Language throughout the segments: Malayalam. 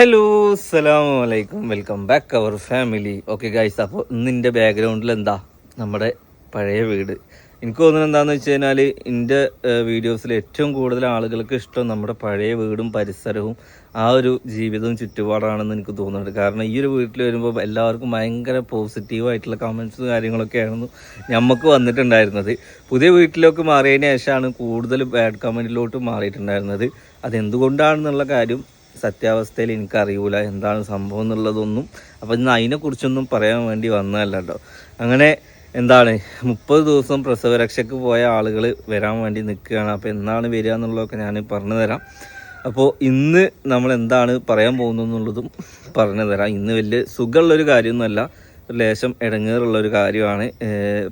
ഹലോ അസ്സലാമു അലൈക്കും, welcome back our family. Okay guys, അപ്പോൾ ഇന്നിൻ്റെ ബാക്ക്ഗ്രൗണ്ടിൽ എന്താ നമ്മുടെ പഴയ വീട്. എനിക്ക് തോന്നുന്നത് എന്താണെന്ന് വെച്ച് കഴിഞ്ഞാൽ എൻ്റെ വീഡിയോസിൽ ഏറ്റവും കൂടുതൽ ആളുകൾക്ക് ഇഷ്ടം നമ്മുടെ പഴയ വീടും പരിസരവും ആ ഒരു ജീവിതവും ചുറ്റുപാടാണെന്ന് എനിക്ക് തോന്നുന്നുണ്ട്. കാരണം ഈ ഒരു വീട്ടിൽ വരുമ്പോൾ എല്ലാവർക്കും ഭയങ്കര പോസിറ്റീവായിട്ടുള്ള കമൻസും കാര്യങ്ങളൊക്കെയായിരുന്നു നമുക്ക് വന്നിട്ടുണ്ടായിരുന്നത്. പുതിയ വീട്ടിലേക്ക് മാറിയതിന് ശേഷമാണ് കൂടുതൽ ബാഡ് കമൻറ്റിലോട്ട് മാറിയിട്ടുണ്ടായിരുന്നത്. അതെന്തുകൊണ്ടാണെന്നുള്ള കാര്യം സത്യാവസ്ഥയിൽ എനിക്കറിയൂല, എന്താണ് സംഭവം എന്നുള്ളതൊന്നും. അപ്പം ഇന്ന് അതിനെക്കുറിച്ചൊന്നും പറയാൻ വേണ്ടി വന്നതല്ല കേട്ടോ. അങ്ങനെ എന്താണ് 30 ദിവസം പ്രസവരക്ഷയ്ക്ക് പോയ ആളുകൾ വരാൻ വേണ്ടി നിൽക്കുകയാണ്. അപ്പോൾ എന്നാണ് വരിക എന്നുള്ളതൊക്കെ ഞാൻ പറഞ്ഞു തരാം. അപ്പോൾ ഇന്ന് നമ്മൾ എന്താണ് പറയാൻ പോകുന്നതെന്നുള്ളതും പറഞ്ഞു തരാം. ഇന്ന് വലിയ സുഖമുള്ളൊരു കാര്യമൊന്നുമല്ല, ലേശം ഇടങ്ങേറുള്ളൊരു കാര്യമാണ്.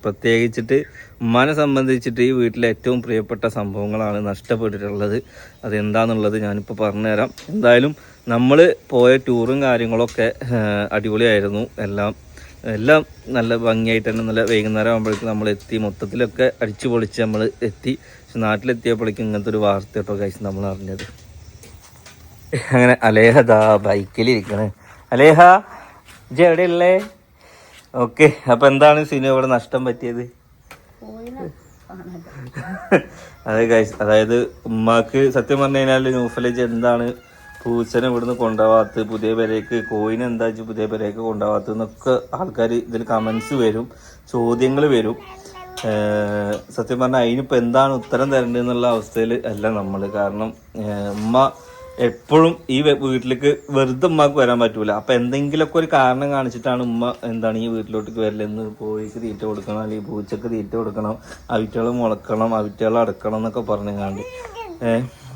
പ്രത്യേകിച്ചിട്ട് ഉമ്മാനെ സംബന്ധിച്ചിട്ട് ഈ വീട്ടിലെ ഏറ്റവും പ്രിയപ്പെട്ട സംഭവങ്ങളാണ് നഷ്ടപ്പെട്ടിട്ടുള്ളത്. അതെന്താണെന്നുള്ളത് ഞാനിപ്പോൾ പറഞ്ഞുതരാം. എന്തായാലും നമ്മൾ പോയ ടൂറും കാര്യങ്ങളൊക്കെ അടിപൊളിയായിരുന്നു. എല്ലാം നല്ല ഭംഗിയായിട്ട് തന്നെ നല്ല വൈകുന്നേരം ആകുമ്പോഴേക്കും നമ്മൾ എത്തി. മൊത്തത്തിലൊക്കെ അടിച്ചു പൊളിച്ച് നമ്മൾ എത്തി. പക്ഷെ നാട്ടിലെത്തിയപ്പോഴേക്കും ഇങ്ങനത്തെ ഒരു വാർത്ത കേട്ടോ കഴിച്ച് നമ്മൾ അറിഞ്ഞത്. അങ്ങനെ അലേഹ ദാ ബൈക്കിലിരിക്കണേ. അലേഹ ഇജ്ജ് എവിടെയുള്ളേ? ഓക്കെ, അപ്പൊ എന്താണ് സിനു ഇവിടെ നഷ്ടം പറ്റിയത്? അതെ ഗൈസ്, അതായത് ഉമ്മാക്ക് സത്യം പറഞ്ഞു കഴിഞ്ഞാൽ ന്യൂഫലേജ് എന്താണ് പൂച്ചനെ ഇവിടുന്ന് കൊണ്ടുപോകാത്ത, പുതിയ പേരേക്ക് കോയിനെ എന്താ പുതിയ പേരേക്ക് കൊണ്ടുപോകാത്ത എന്നൊക്കെ ആൾക്കാർ ഇതിൽ കമന്റ്സ് വരും, ചോദ്യങ്ങൾ വരും. സത്യം പറഞ്ഞാൽ അതിനിപ്പോൾ എന്താണ് ഉത്തരം തരേണ്ടതെന്നുള്ള അവസ്ഥയിൽ അല്ല നമ്മൾ. കാരണം ഉമ്മ എപ്പോഴും ഈ വീട്ടിലേക്ക് വെറുതെ ഉമ്മാക്ക് വരാൻ പറ്റൂല. അപ്പൊ എന്തെങ്കിലുമൊക്കെ ഒരു കാരണം കാണിച്ചിട്ടാണ് ഉമ്മ എന്താണ് ഈ വീട്ടിലോട്ടേക്ക് വരലെന്ന്. കോഴിക്ക് തീറ്റ കൊടുക്കണം, അല്ലെങ്കിൽ പൂച്ചക്ക് തീറ്റ കൊടുക്കണം, അവിറ്റകൾ മുളക്കണം, അവിറ്റകൾ അടക്കണം എന്നൊക്കെ പറഞ്ഞാണ്ട്.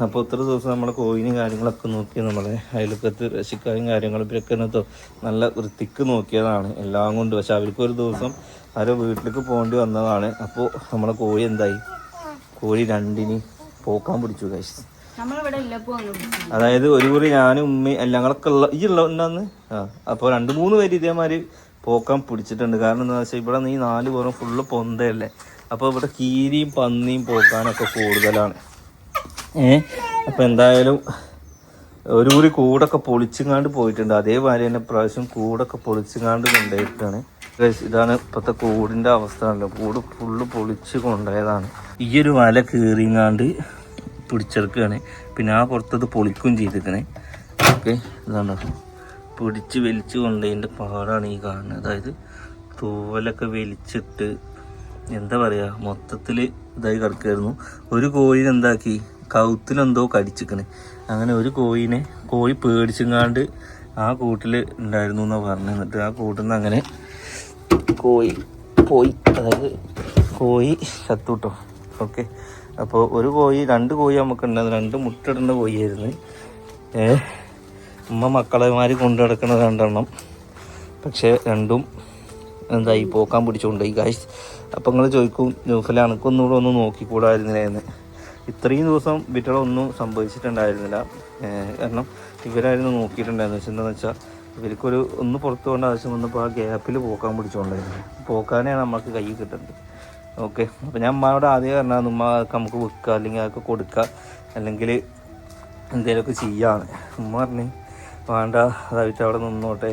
അപ്പോൾ ഇത്ര ദിവസം നമ്മളെ കോഴിനും കാര്യങ്ങളൊക്കെ നോക്കി നമ്മളെ അയൽക്കത്ത് രക്ഷിക്കാരും കാര്യങ്ങളും ഇവരൊക്കെ നല്ല വൃത്തിക്ക് നോക്കിയതാണ് എല്ലാം കൊണ്ട്. പക്ഷെ അവർക്കൊരു ദിവസം അവരെ വീട്ടിലേക്ക് പോകേണ്ടി വന്നതാണ്. അപ്പോൾ നമ്മളെ കോഴി എന്തായി, കോഴി രണ്ടിന് പോക്കാൻ പിടിച്ചു കഴിച്ചു. അതായത് ഒരു കുറി ഞാനും ഉമ്മയും ഞങ്ങളൊക്കെ ഉണ്ടെന്ന് അപ്പോൾ 2-3 പേര് ഇതേമാതിരി പോക്കാൻ പിടിച്ചിട്ടുണ്ട്. കാരണം എന്താ വെച്ചാൽ ഇവിടെ ഈ 4 പേരും ഫുള്ള് പൊന്തയല്ലേ. അപ്പോൾ ഇവിടെ കീരിയും പന്നിയും പോക്കാനൊക്കെ കൂടുതലാണ്. അപ്പൊ എന്തായാലും ഒരു കുറി കൂടൊക്കെ പൊളിച്ചുങ്ങാണ്ട് പോയിട്ടുണ്ട്. അതേമാതിരി തന്നെ പ്രാവശ്യം കൂടൊക്കെ പൊളിച്ചുങ്ങാണ്ട് കൊണ്ടുപോയിട്ടാണ്. ഇതാണ് ഇപ്പോഴത്തെ കൂടിന്റെ അവസ്ഥ. കൂട് ഫുള്ള് പൊളിച്ച് കൊണ്ടുപോയതാണ്. ഈ ഒരു വല കീറിങ്ങാണ്ട് പിടിച്ചെടുക്കുകയാണ്. പിന്നെ ആ പുറത്തത് പൊളിക്കുകയും ചെയ്തിരിക്കണേ. ഓക്കെ, ഇതാണ് പിടിച്ച് വലിച്ചു കൊണ്ടതിൻ്റെ പാടാണ് ഈ കാണുന്നത്. അതായത് തൂവലൊക്കെ വലിച്ചിട്ട് എന്താ പറയുക, മൊത്തത്തിൽ ഇതായി കിടക്കുമായിരുന്നു. ഒരു കോഴിനെ എന്താക്കി, കൗത്തിലെന്തോ കടിച്ചിക്കണേ. അങ്ങനെ ഒരു കോഴി പേടിച്ചെങ്ങാണ്ട് ആ കൂട്ടിൽ ഉണ്ടായിരുന്നു എന്നാണ് പറഞ്ഞത്. എന്നിട്ട് ആ കൂട്ടിൽ നിന്ന് അങ്ങനെ കോഴി പോയി, അതായത് കോഴി ചത്തുട്ടോ. ഓക്കെ, അപ്പോൾ 2 കോഴി നമുക്ക് ഉണ്ടായിരുന്നു. 2 മുട്ടയിടേണ്ട കോഴിയായിരുന്നു. ഉമ്മ മക്കളെമാര് കൊണ്ടു നടക്കണ 2 എണ്ണം. പക്ഷേ 2ഉം എന്തായി പോക്കാൻ പിടിച്ചുകൊണ്ടായി ഗൈസ്. അപ്പം നിങ്ങൾ ചോദിക്കും, ന്യൂഫിൽ അനക്കൊന്നുകൂടെ ഒന്ന് നോക്കിക്കൂടായിരുന്നില്ലെന്ന്. ഇത്രയും ദിവസം വീട്ടിലൊന്നും സംഭവിച്ചിട്ടുണ്ടായിരുന്നില്ല. കാരണം ഇവരായിരുന്നു നോക്കിയിട്ടുണ്ടായിരുന്നു. വെച്ചാൽ എന്താണെന്ന് വെച്ചാൽ ഇവർക്കൊരു ഒന്ന് പുറത്തു പോകേണ്ട ആവശ്യം വന്നപ്പോൾ ആ ഗ്യാപ്പിൽ പോക്കാൻ പിടിച്ചുകൊണ്ടായിരുന്നു. പോക്കാനെയാണ് നമുക്ക് കൈ കിട്ടുന്നത്. ഓക്കെ, അപ്പോൾ ഞാൻ അമ്മയോട് ആദ്യം പറഞ്ഞാൽ ഉമ്മ നമുക്ക് വിൽക്കുക, അല്ലെങ്കിൽ അതൊക്കെ കൊടുക്കുക, അല്ലെങ്കിൽ എന്തെങ്കിലുമൊക്കെ ചെയ്യാന്ന്. ഉമ്മ പറഞ്ഞ് വേണ്ട, അതായിട്ട് അവിടെ നിന്നോട്ടെ,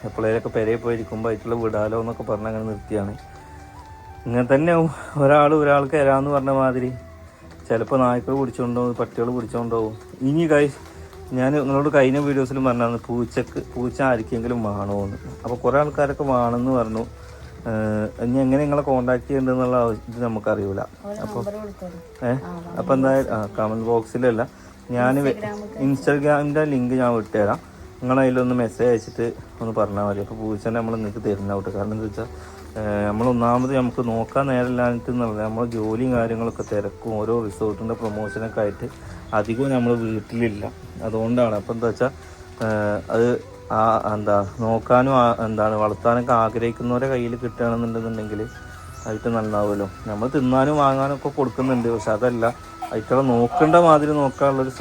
എപ്പോഴേലൊക്കെ പെരയിൽ പോയിരിക്കുമ്പോൾ ആയിട്ടുള്ള വിടാലോ എന്നൊക്കെ പറഞ്ഞ് അങ്ങനെ നിർത്തിയാണ്. ഇങ്ങനെ തന്നെ ഒരാൾക്ക് തരാമെന്ന് പറഞ്ഞ മാതിരി ചിലപ്പോൾ നായ്ക്കൾ പിടിച്ചുകൊണ്ടുപോകും, പട്ടികൾ പിടിച്ചുകൊണ്ടുപോകും. ഇനി ഞാൻ നിങ്ങളോട് കഴിഞ്ഞ വീഡിയോസിലും പറഞ്ഞായിരുന്നു പൂച്ച ആർക്കെങ്കിലും വേണമെന്ന്. അപ്പോൾ കുറേ ആൾക്കാരൊക്കെ വേണമെന്ന് പറഞ്ഞു. ഇനി എങ്ങനെ നിങ്ങളെ കോണ്ടാക്ട് ചെയ്യേണ്ടതെന്നുള്ള ഇത് നമുക്കറിയില്ല. അപ്പോൾ എന്തായാലും കമൻറ്റ് ബോക്സിലല്ല, ഞാൻ ഇൻസ്റ്റാഗ്രാമിൻ്റെ ലിങ്ക് ഞാൻ വിട്ടുതരാം. നിങ്ങളതിലൊന്ന് മെസ്സേജ് അയച്ചിട്ട് ഒന്ന് പറഞ്ഞാൽ മതി. അപ്പോൾ പൂച്ചനെ നമ്മൾ നിങ്ങൾക്ക് തരുന്നതാവട്ടെ. കാരണം എന്താ വെച്ചാൽ നമ്മളൊന്നാമത് നമുക്ക് നോക്കാൻ നേരമില്ലാഞ്ഞിട്ടെന്നുള്ളത്, നമ്മൾ ജോലിയും കാര്യങ്ങളൊക്കെ തിരക്കും, ഓരോ റിസോർട്ടിൻ്റെ പ്രൊമോഷനൊക്കെ ആയിട്ട് അധികവും നമ്മൾ വീട്ടിലില്ല. അതുകൊണ്ടാണ്. അപ്പോൾ എന്താ വെച്ചാൽ അത് നോക്കാനും വളർത്താനൊക്കെ ആഗ്രഹിക്കുന്നവരെ കയ്യിൽ കിട്ടുകയാണെന്നുണ്ടെന്നുണ്ടെങ്കിൽ ആയിട്ട് നന്നാവുമല്ലോ. നമ്മൾ തിന്നാനും വാങ്ങാനും ഒക്കെ കൊടുക്കുന്നുണ്ട്. പക്ഷെ അതല്ല, അതിനെ നോക്കേണ്ട മാതിരി നോക്കാനുള്ളൊരു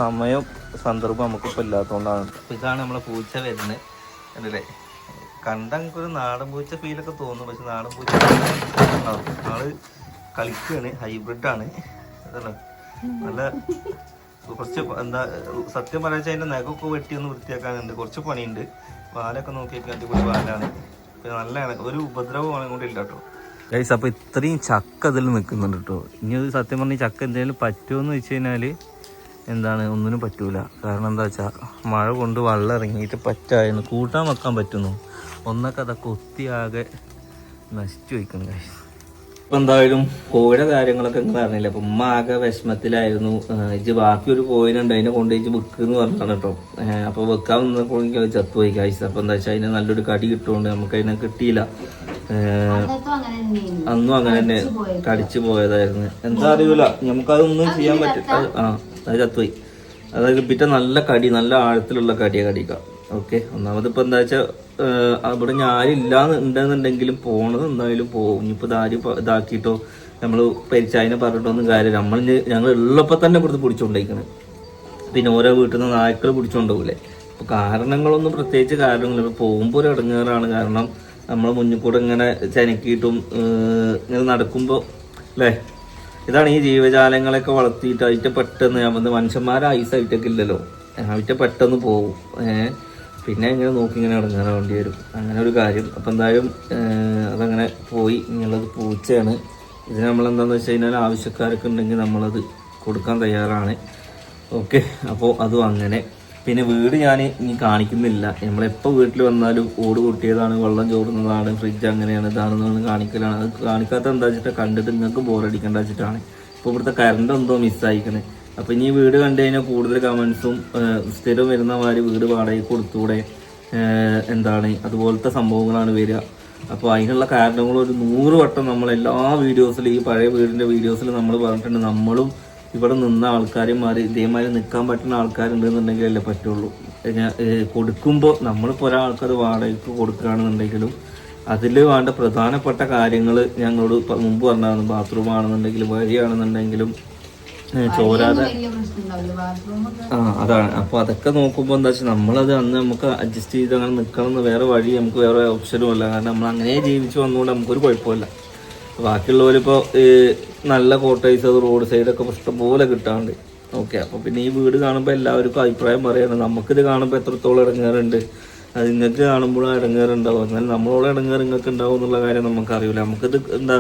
സന്ദർഭം നമുക്കിപ്പോൾ ഇല്ലാത്തതുകൊണ്ടാണ്. അപ്പോൾ ഇതാണ് നമ്മളെ പൂച്ച വരുന്നത്. അല്ലേ, കണ്ട നമുക്കൊരു നാടൻ പൂച്ച ഫീലൊക്കെ തോന്നും. പക്ഷെ നാടൻ പൂച്ച ആള് കളിക്കുകയാണ്, ഹൈബ്രിഡാണ്. അതല്ലോ, നല്ല കുറച്ച് എന്താ സത്യം പറയാ അതിൻ്റെ നഖമൊക്കെ വെട്ടി ഒന്ന് വൃത്തിയാക്കാനുണ്ട്, കുറച്ച് പണിയുണ്ട്. വാലൊക്കെ നോക്കിയൊക്കെ അടിപൊളി വാലാണ്, പിന്നെ നല്ലതാണ്, ഒരു ഉപദ്രവമാണ് കൂടി ഇല്ല കേട്ടോ ഗൈസ്. അപ്പോൾ ഇത്രയും ചക്ക അതിൽ നിൽക്കുന്നുണ്ട് കേട്ടോ. ഇനി അത് സത്യം പറഞ്ഞാൽ ചക്ക എന്തെങ്കിലും പറ്റുമോയെന്ന് വെച്ച് കഴിഞ്ഞാൽ എന്താണ്, ഒന്നിനും പറ്റൂല. കാരണം എന്താ വെച്ചാൽ മഴ കൊണ്ട് വെള്ളം ഇറങ്ങിയിട്ട് പറ്റായിരുന്നു, കൂട്ടാൻ വെക്കാൻ പറ്റുന്നു, ഒന്നൊക്കെ അതൊക്കെ ഒത്തിയാകെ നശിച്ചു വയ്ക്കുന്നു ഗൈസ്. ഇപ്പം എന്തായാലും കോഴിയുടെ കാര്യങ്ങളൊക്കെ നിങ്ങൾ അറിഞ്ഞില്ല. അപ്പം ഉമ്മ ആകെ വിഷമത്തിലായിരുന്നു. ഇജ്ജ് ബാക്കി ഒരു കോഴിനുണ്ട്, അതിനെ കൊണ്ടുപോയി വെക്കുമെന്ന് പറഞ്ഞാണ് കേട്ടോ. അപ്പോൾ വെക്കാൻ നിന്നപ്പോൾ ചത്തുപോയി ഗൈസ്. അപ്പോൾ എന്താ വെച്ചാൽ അതിന് നല്ലൊരു കടി കിട്ടുകൊണ്ട് നമുക്ക് അതിനെ കിട്ടിയില്ല. അന്നും അങ്ങനെ തന്നെ കടിച്ചു പോയതായിരുന്നു. എന്താ അറിയൂല, നമുക്കതൊന്നും ചെയ്യാൻ പറ്റില്ല. അത് ചത്തുപോയി. അതായത് പിറ്റേ നല്ല കടി, നല്ല ആഴത്തിലുള്ള കടിയാണ് കടിക്കാം. ഓക്കെ, ഒന്നാമത് ഇപ്പം എന്താ വെച്ചാൽ അവിടെ ഉണ്ടെന്നുണ്ടെങ്കിലും പോണത് എന്തായാലും പോകും. ഇനിയിപ്പോൾ ഇതാക്കിയിട്ടോ നമ്മൾ പരിച്ചായനെ പറഞ്ഞിട്ടൊന്നും കാര്യമില്ല. ഞങ്ങൾ ഉള്ളപ്പോൾ തന്നെ ഇവിടുന്ന് പിടിച്ചുകൊണ്ടിരിക്കുന്നത്. പിന്നെ ഓരോ വീട്ടിൽ നിന്ന് നായ്ക്കൾ പിടിച്ചുകൊണ്ടുപോകില്ലേ. അപ്പോൾ കാരണങ്ങളൊന്നും പ്രത്യേകിച്ച് കാരണങ്ങളില്ല. ഇപ്പോൾ പോകുമ്പോൾ ഒരു ഇടങ്ങേറാണ്. കാരണം നമ്മളെ മുന്നിൽ കൂടെ ഇങ്ങനെ ചനക്കിയിട്ടും ഇങ്ങനെ നടക്കുമ്പോൾ അല്ലേ, ഇതാണ് ഈ ജീവജാലങ്ങളൊക്കെ വളർത്തിയിട്ട് അതിൻ്റെ പെട്ടെന്ന് ഞാൻ വന്ന് മനുഷ്യന്മാരെ ഐസായിട്ടൊക്കെ ഇല്ലല്ലോ, അതിൻ്റെ പെട്ടെന്ന് പോകും. പിന്നെ ഇങ്ങനെ നോക്കി ഇങ്ങനെ ഇറങ്ങാൻ വരും, അങ്ങനെ ഒരു കാര്യം. അപ്പം എന്തായാലും അതങ്ങനെ പോയി. ഇനിയുള്ളത് പൂച്ചയാണ്. ഇതിന് നമ്മളെന്താണെന്ന് വെച്ച് കഴിഞ്ഞാൽ ആവശ്യക്കാരൊക്കെ ഉണ്ടെങ്കിൽ നമ്മളത് കൊടുക്കാൻ തയ്യാറാണ്. ഓക്കെ, അപ്പോൾ അതും അങ്ങനെ. പിന്നെ വീട് ഞാൻ ഇനി കാണിക്കുന്നില്ല. നമ്മളെപ്പോൾ വീട്ടിൽ വന്നാലും ഓട് പൊട്ടിയതാണ്, വെള്ളം ചോറുന്നതാണ്, ഫ്രിഡ്ജ് അങ്ങനെയാണ്, ഇതാണെന്നാണ് കാണിക്കലാണ്. അത് കാണിക്കാത്ത എന്താ വെച്ചിട്ട് കണ്ടിട്ട് നിങ്ങൾക്ക് ബോറടിക്കേണ്ട വെച്ചിട്ടാണ്. ഇപ്പോൾ ഇവിടുത്തെ കറണ്ട് എന്തോ മിസ്സായിക്കണേ. അപ്പോൾ ഇനി വീട് കണ്ടു കഴിഞ്ഞാൽ കൂടുതൽ കമൻസും സ്ഥിരം വരുന്ന മാതിരി വീട് വാടകയ്ക്ക് കൊടുത്തൂടെ, എന്താണ് അതുപോലത്തെ സംഭവങ്ങളാണ് വരിക. അപ്പോൾ അതിനുള്ള കാരണങ്ങൾ ഒരു 100 വട്ടം നമ്മൾ എല്ലാ വീഡിയോസിലും, ഈ പഴയ വീടിൻ്റെ വീഡിയോസിൽ നമ്മൾ പറഞ്ഞിട്ടുണ്ട്. നമ്മളും ഇവിടെ നിന്ന ആൾക്കാരുമാർ ഇതേമാതിരി നിൽക്കാൻ പറ്റുന്ന ആൾക്കാരുണ്ടെന്നുണ്ടെങ്കിലല്ലേ പറ്റുള്ളൂ. കൊടുക്കുമ്പോൾ നമ്മളിപ്പോൾ ഒരാൾക്കത് വാടകയ്ക്ക് കൊടുക്കുകയാണെന്നുണ്ടെങ്കിലും അതിൽ വേണ്ട പ്രധാനപ്പെട്ട കാര്യങ്ങൾ ഞങ്ങളോട് മുമ്പ് പറഞ്ഞായിരുന്നു. ബാത്റൂം ആണെന്നുണ്ടെങ്കിലും വഴിയാണെന്നുണ്ടെങ്കിലും ചോരാതെ അതാണ്. അപ്പോൾ അതൊക്കെ നോക്കുമ്പോൾ എന്താ വെച്ചാൽ നമ്മളത് അന്ന് നമുക്ക് അഡ്ജസ്റ്റ് ചെയ്ത് അങ്ങനെ നിൽക്കണമെന്ന് വേറെ വഴി നമുക്ക് വേറെ ഓപ്ഷനും ഇല്ല. കാരണം നമ്മൾ അങ്ങനെ ജീവിച്ച് വന്നുകൊണ്ട് നമുക്കൊരു കുഴപ്പമില്ല. ബാക്കിയുള്ളവരിപ്പോൾ നല്ല കോട്ടേഴ്സ്, അത് റോഡ് സൈഡൊക്കെ ഇഷ്ടംപോലെ കിട്ടാണ്ട്. ഓക്കെ, അപ്പോൾ പിന്നെ ഈ വീട് കാണുമ്പോൾ എല്ലാവർക്കും അഭിപ്രായം പറയാണ്. നമുക്കിത് കാണുമ്പോൾ എത്രത്തോളം ഇടങ്ങേറുണ്ട്, അത് നിങ്ങൾക്ക് കാണുമ്പോഴും ഇടങ്ങേറുണ്ടാവും. എന്നാൽ നമ്മളോട് ഇടങ്ങേറ് നിങ്ങൾക്ക് ഉണ്ടാവും എന്നുള്ള കാര്യം നമുക്കറിയില്ല. നമുക്കിത് എന്താ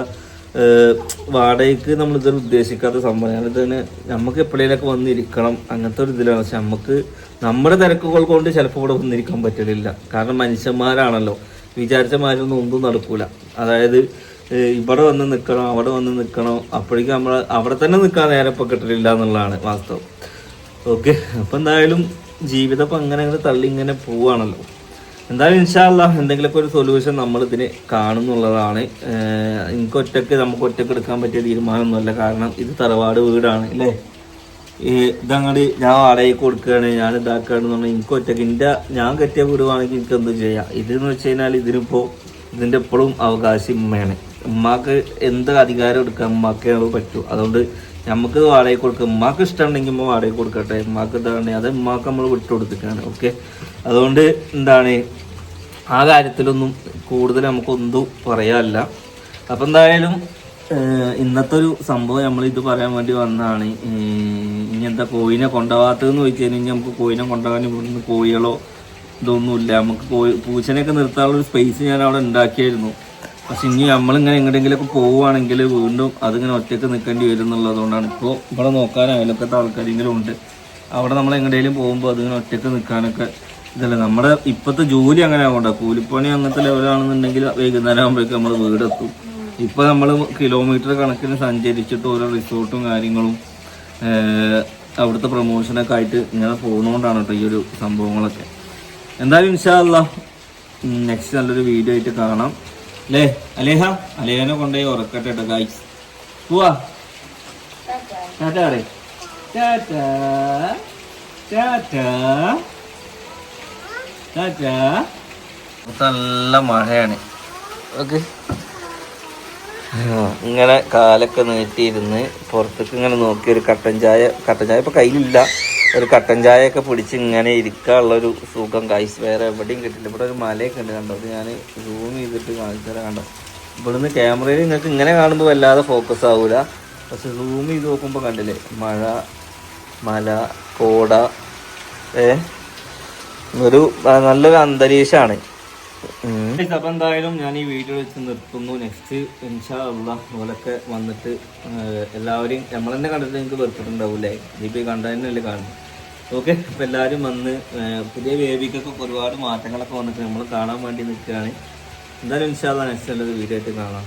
വാടകയ്ക്ക് നമ്മളിതൊരു ഉദ്ദേശിക്കാത്ത സംഭവമാണ്. ഇതിന് നമുക്ക് എപ്പോഴേലൊക്കെ വന്നിരിക്കണം അങ്ങനത്തെ ഒരു ഇതിലാണ്. പക്ഷെ നമുക്ക് നമ്മുടെ തിരക്കുകൾ കൊണ്ട് ചിലപ്പോൾ ഇവിടെ വന്നിരിക്കാൻ പറ്റലില്ല. കാരണം മനുഷ്യന്മാരാണല്ലോ, വിചാരിച്ച മാതിരിയൊന്നും ഒന്നും നടക്കൂല. അതായത് ഇവിടെ വന്ന് നിൽക്കണം, അവിടെ വന്ന് നിൽക്കണം, അപ്പോഴേക്കും നമ്മൾ അവിടെ തന്നെ നിൽക്കാൻ നേരപ്പോൾ കിട്ടലില്ല എന്നുള്ളതാണ് വാസ്തവം. ഓക്കെ, അപ്പം എന്തായാലും ജീവിതം ഇപ്പം അങ്ങനെ തള്ളി ഇങ്ങനെ പോവുകയാണല്ലോ. എന്തായാലും ഇൻഷാ അല്ലാഹ് എന്തെങ്കിലുമൊക്കെ ഒരു സൊല്യൂഷൻ നമ്മളിതിന് കാണുന്നുള്ളതാണ്. നമുക്ക് ഒറ്റയ്ക്ക് എടുക്കാൻ പറ്റിയ തീരുമാനമൊന്നുമല്ല. കാരണം ഇത് തറവാട് വീടാണ് അല്ലേ. ഇതങ്ങോട്ട് ഞാൻ വാടകയ്ക്ക് കൊടുക്കുകയാണ്, ഞാൻ ഇതാക്കുകയാണെന്ന് പറഞ്ഞാൽ എനിക്ക് ഒറ്റയ്ക്ക് ഞാൻ കെട്ടിയ വീടുവാണെങ്കിൽ എനിക്ക് എന്തും ചെയ്യാം. ഇതെന്ന് വെച്ച് കഴിഞ്ഞാൽ ഇതിൻ്റെ എപ്പോഴും അവകാശം ഉമ്മയാണ്. ഉമ്മാക്ക് എന്ത് അധികാരം എടുക്കാൻ ഉമ്മാക്കേ അത് പറ്റൂ. അതുകൊണ്ട് നമുക്ക് വാടകയ്ക്ക് കൊടുക്കുക. ഉമ്മാക്ക് ഇഷ്ടമുണ്ടെങ്കിൽ ഉമ്മ വാടകയ്ക്ക് കൊടുക്കട്ടെ, ഉമ്മാക്ക് ഇതാണെങ്കിൽ അത് ഉമ്മാക്ക് നമ്മൾ വിട്ടുകൊടുത്തിട്ടാണ്. ഓക്കെ, അതുകൊണ്ട് എന്താണ് ആ കാര്യത്തിലൊന്നും കൂടുതൽ നമുക്കൊന്നും പറയാനില്ല. അപ്പം എന്തായാലും ഇന്നത്തെ ഒരു സംഭവം നമ്മളിത് പറയാൻ വേണ്ടി വന്നതാണ്. ഇനി എന്താ കോഴിനെ കൊണ്ടുപോകാത്തതെന്ന് ചോദിച്ചു കഴിഞ്ഞാൽ നമുക്ക് കോഴിനെ കൊണ്ടുപോകാൻ ഇവിടുന്ന് കോഴികളോ ഇതൊന്നുമില്ല. നമുക്ക് പൂച്ചനെയൊക്കെ നിർത്താനുള്ളൊരു സ്പേസ് ഞാൻ അവിടെ ഉണ്ടാക്കിയായിരുന്നു. പക്ഷെ ഇനി നമ്മളിങ്ങനെ എങ്ങോട്ടെങ്കിലൊക്കെ പോവുകയാണെങ്കിൽ വീണ്ടും അതിങ്ങനെ ഒറ്റയ്ക്ക് നിൽക്കേണ്ടി വരും എന്നുള്ളതുകൊണ്ടാണ്. ഇപ്പോൾ ഇവിടെ നോക്കാൻ അയലൊക്കത്തെ ആൾക്കാരെങ്കിലും ഉണ്ട്. അവിടെ നമ്മൾ എങ്ങോട്ടെങ്കിലും പോകുമ്പോൾ അതിങ്ങനെ ഒറ്റയ്ക്ക് നിൽക്കാനൊക്കെ ഇതല്ല. നമ്മുടെ ഇപ്പോഴത്തെ ജോലി അങ്ങനെ ആവണ്ട. കൂലിപ്പണി അങ്ങനത്തെ ലെവലാണെന്നുണ്ടെങ്കിൽ വൈകുന്നേരം ആകുമ്പോഴേക്കും നമ്മൾ വീടെത്തും. ഇപ്പോൾ നമ്മൾ കിലോമീറ്റർ കണക്കിന് സഞ്ചരിച്ചിട്ട് ഓരോ റിസോർട്ടും കാര്യങ്ങളും അവിടുത്തെ പ്രൊമോഷനൊക്കെ ആയിട്ട് ഇങ്ങനെ പോകുന്നതുകൊണ്ടാണ് കേട്ടോ ഈ ഒരു സംഭവങ്ങളൊക്കെ. എന്തായാലും ഇൻഷാ അല്ലാഹ് നെക്സ്റ്റ് നല്ലൊരു വീഡിയോ ആയിട്ട് കാണാം അല്ലേ. അലേഹനെ കൊണ്ടുപോയി ഉറക്കട്ടെ കേട്ടോ ഗൈസ്. പോവാ, ടാറ്റാ പറയ്, ടാറ്റാ ടാറ്റാ ടാറ്റാ. നല്ല മഴയാണ്. ഓക്കെ, ഇങ്ങനെ കാലൊക്കെ നീട്ടിയിരുന്ന് പുറത്തേക്ക് ഇങ്ങനെ നോക്കി ഒരു കട്ടൻ ചായ ഇപ്പോൾ കയ്യിലില്ല, ഒരു കട്ടൻ ചായയൊക്കെ പിടിച്ച് ഇങ്ങനെ ഇരിക്കാനുള്ളൊരു സുഖം ഗൈസ് വേറെ എവിടെയും കിട്ടില്ല. ഇവിടെ ഒരു മലയൊക്കെ ഉണ്ട് കണ്ടോ, അത് ഞാൻ സൂം ചെയ്തിട്ട് കാണിച്ചു തരാം. കണ്ടോ, ഇവിടുന്ന് ക്യാമറയിൽ നിങ്ങൾക്ക് ഇങ്ങനെ കാണുമ്പോൾ വല്ലാതെ ഫോക്കസ് ആവില്ല, പക്ഷെ സൂം ചെയ്ത് നോക്കുമ്പോൾ കണ്ടില്ലേ മഴ മല, കോട, നല്ലൊരു അന്തരീക്ഷമാണ്. അപ്പം എന്തായാലും ഞാൻ ഈ വീഡിയോ വെച്ച് നിർത്തുന്നു. നെക്സ്റ്റ് ഇൻഷാ അല്ലാഹ് ഓലൊക്കെ വന്നിട്ട് എല്ലാവരെയും നമ്മൾ തന്നെ കണ്ടിട്ട് നിങ്ങൾക്ക് വെറുത്തിട്ടുണ്ടാവൂലേ? ഇനിയിപ്പോൾ കണ്ടതന്നെയല്ലേ കാണും. ഓക്കെ, അപ്പോൾ എല്ലാവരും വന്ന് പുതിയ ബേബിക്കൊക്കെ ഒരുപാട് മാറ്റങ്ങളൊക്കെ വന്നിട്ട് നമ്മൾ കാണാൻ വേണ്ടി നിൽക്കുകയാണ്. എന്തായാലും ഇൻഷാ അല്ലാഹ് നെക്സ്റ്റ് നല്ലൊരു വീഡിയോ ആയിട്ട് കാണാം.